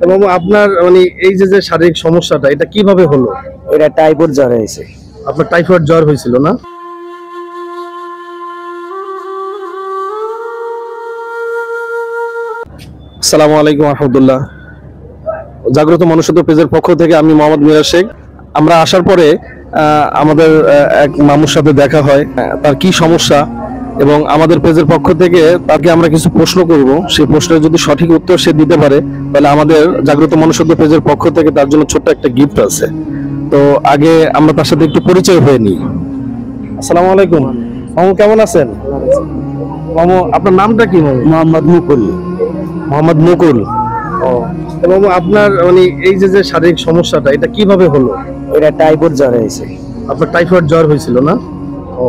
এবং আপনার মানে এই যে শারীরিক সমস্যাটা এটা কিভাবে হলো? এটা টাইফয়েড জ্বর হয়েছে। আপনার টাইফয়েড জ্বর হয়েছিল না? আসসালামু আলাইকুম রহমতুল্লাহ। জাগ্রত মনুষ্যত্ব পেজের পক্ষ থেকে আমি মোহাম্মদ মিরাজ শেখ। আমরা আসার পরে আমাদের এক মামুর সাথে দেখা হয়, তার কি সমস্যা এবং আমাদের পেজের পক্ষ থেকে তাকে আমরা কিছু প্রশ্ন করব। সেই প্রশ্নের যদি সঠিক উত্তর সে দিতে পারে তাহলে আমাদের জাগ্রত মনুষ্যত্ব পেজের পক্ষ থেকে তার জন্য ছোট্ট একটা গিফট আছে। তো আগে আমরা তার সাথে একটু পরিচয় হয়ে নিই। আসসালামু আলাইকুম মামু, কেমন আছেন? মামু, আপনার নামটা কি? মামু মোহাম্মদ মুকুল। মোহাম্মদ মুকুল। এবং আপনার মানে এই যে শারীরিক সমস্যাটা এটা কিভাবে হলো? এটা টাইফয়েড জ্বর হয়েছে। আপনার টাইফয়েড জ্বর হয়েছিল না? ও,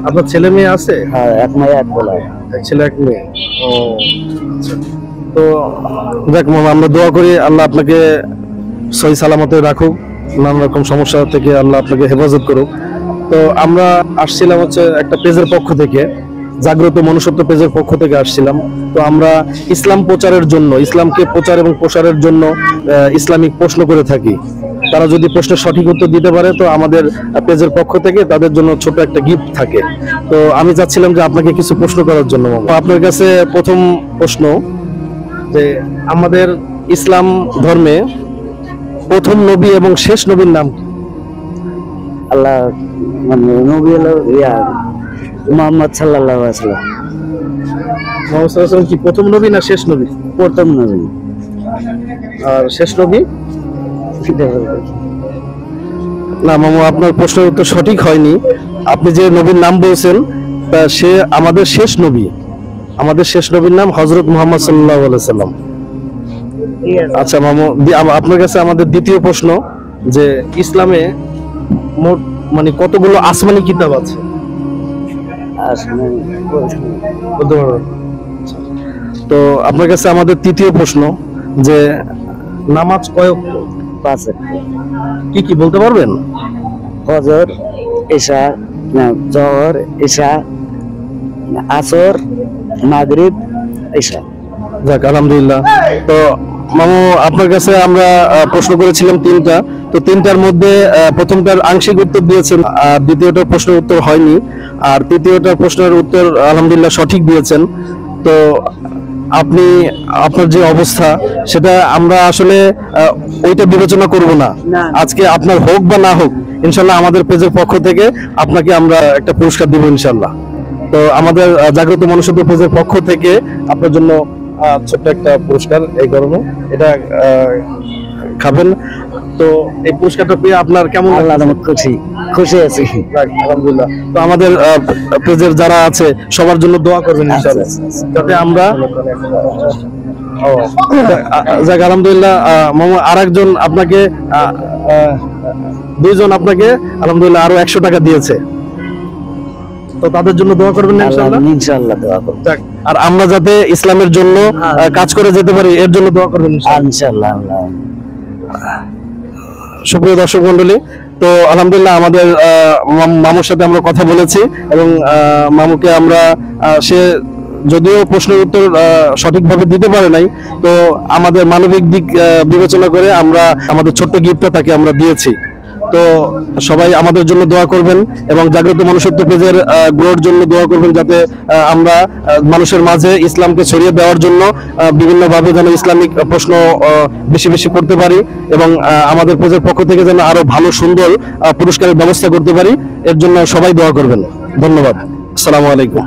আপনার ছেলে মেয়ে আছে? হ্যাঁ, এক মেয়ে এক পোলা। এক ছেলে এক মেয়ে। ও আচ্ছা। তো দেখ মামা, আমরা দোয়া করি আল্লাহ আপনাকে সহি সালামতে রাখুক, নানা রকম সমস্যা থেকে আল্লাহ আপনাকে হেফাজত করুক। তো আমরা আসছিলাম হচ্ছে একটা পেজের পক্ষ থেকে, জাগ্রত মনুষ্যত্ব পেজের পক্ষ থেকে আসছিলাম। তো আমরা ইসলাম প্রচারের জন্য, ইসলামকে প্রচার এবং প্রসারের জন্য ইসলামিক প্রশ্ন করে থাকি। তারা যদি প্রশ্নের সঠিক উত্তর দিতে পারে তো আমাদের পেজের পক্ষ থেকে তাদের জন্য ছোট একটা গিফট থাকে। তো আমি চাচ্ছিলাম যে আপনাকে কিছু প্রশ্ন করার জন্য। আপনার কাছে প্রথম প্রশ্ন যে আমাদের ইসলাম ধর্মে প্রথম নবী এবং শেষ নবীর নাম কি? আল্লাহ মানে নবী হলো মুহাম্মদ সাল্লাল্লাহু আলাইহি ওয়াসাল্লাম। মুহাম্মদ সাল্লাল্লাহু আলাইহি ওয়াসাল্লাম কি প্রথম নবী না শেষ নবী? প্রথম নবী। আর শেষ নবী? না মামু, আপনার প্রশ্নের উত্তর সঠিক হয়নি। আপনি যে নবীর নাম বলছেন তা সে আমাদের শেষ নবী। আমাদের শেষ নবীর নাম হযরত মুহাম্মদ সাল্লাল্লাহু আলাইহি ওয়াসাল্লাম। আচ্ছা মামু, আপনার কাছে আমাদের দ্বিতীয় প্রশ্ন যে ইসলামে মোট মানে কতগুলো আসমানি কিতাব আছে? তো আপনার কাছে আমাদের তৃতীয় প্রশ্ন যে নামাজ কয় ওয়াক্ত? 5 ওয়াক্ত। কি কি বলতে পারবেন? ফজর, ইশা, জোহর, ইশা, আসর, মাগরিব, ইশা। যাক আলহামদুলিল্লাহ। তো মামু, আপনার কাছে আমরা প্রশ্ন করেছিলাম 3টা। তো 3টার মধ্যে প্রথমটার আংশিক উত্তর দিয়েছেন, আর দ্বিতীয়টার প্রশ্নের উত্তর হয়নি, আর তৃতীয়টার প্রশ্নের উত্তর আলহামদুলিল্লাহ সঠিক দিয়েছেন। তো আপনি আপনার যে অবস্থা সেটা আমরা আসলে ওইটা বিবেচনা করব না। আজকে আপনার হোক বা না হোক, ইনশাল্লাহ আমাদের পেজের পক্ষ থেকে আপনাকে আমরা একটা পুরস্কার দিব ইনশাল্লাহ। তো আমাদের জাগ্রত মনুষ্যত্ব পেজের পক্ষ থেকে আপনার জন্য ছোট্ট একটা পুরস্কার এই গরমে, এটা খাবেন। তো এই পুরস্কারটা পেয়ে আপনার কেমন? খুশি আছি আলহামদুলিল্লাহ। তো আমাদের পেজের যারা আছে সবার জন্য দোয়া করবেন ইনশাআল্লাহ, যাতে আমরা যাক আলহামদুলিল্লাহ। মামা, আরেকজন আপনাকে 2জন আপনাকে আলহামদুলিল্লাহ আরো 100 টাকা দিয়েছে। তো তাদের জন্য দোয়া করবেন ইনশাআল্লাহ। ইনশাআল্লাহ দোয়া করব। আর আমরা যাতে ইসলামের জন্য কাজ করে যেতে পারি এর জন্য দোয়া করবেন ইনশাআল্লাহ। সুপ্রিয় দর্শক মন্ডলী, তো আলহামদুলিল্লাহ আমাদের মামুর সাথে আমরা কথা বলেছি এবং মামুকে আমরা সে যদিও প্রশ্নের উত্তর সঠিকভাবে দিতে পারে নাই, তো আমাদের মানবিক দিক বিবেচনা করে আমরা আমাদের ছোট্ট গিফটটা তাকে আমরা দিয়েছি। তো সবাই আমাদের জন্য দোয়া করবেন এবং জাগ্রত মনুষ্যত্ব পেজের গ্রোথের জন্য দোয়া করবেন, যাতে আমরা মানুষের মাঝে ইসলামকে ছড়িয়ে দেওয়ার জন্য বিভিন্নভাবে যেন ইসলামিক প্রশ্ন বেশি বেশি করতে পারি এবং আমাদের পেজের পক্ষ থেকে যেন আরো ভালো সুন্দর পুরস্কারের ব্যবস্থা করতে পারি। এর জন্য সবাই দোয়া করবেন। ধন্যবাদ। আসসালামু আলাইকুম।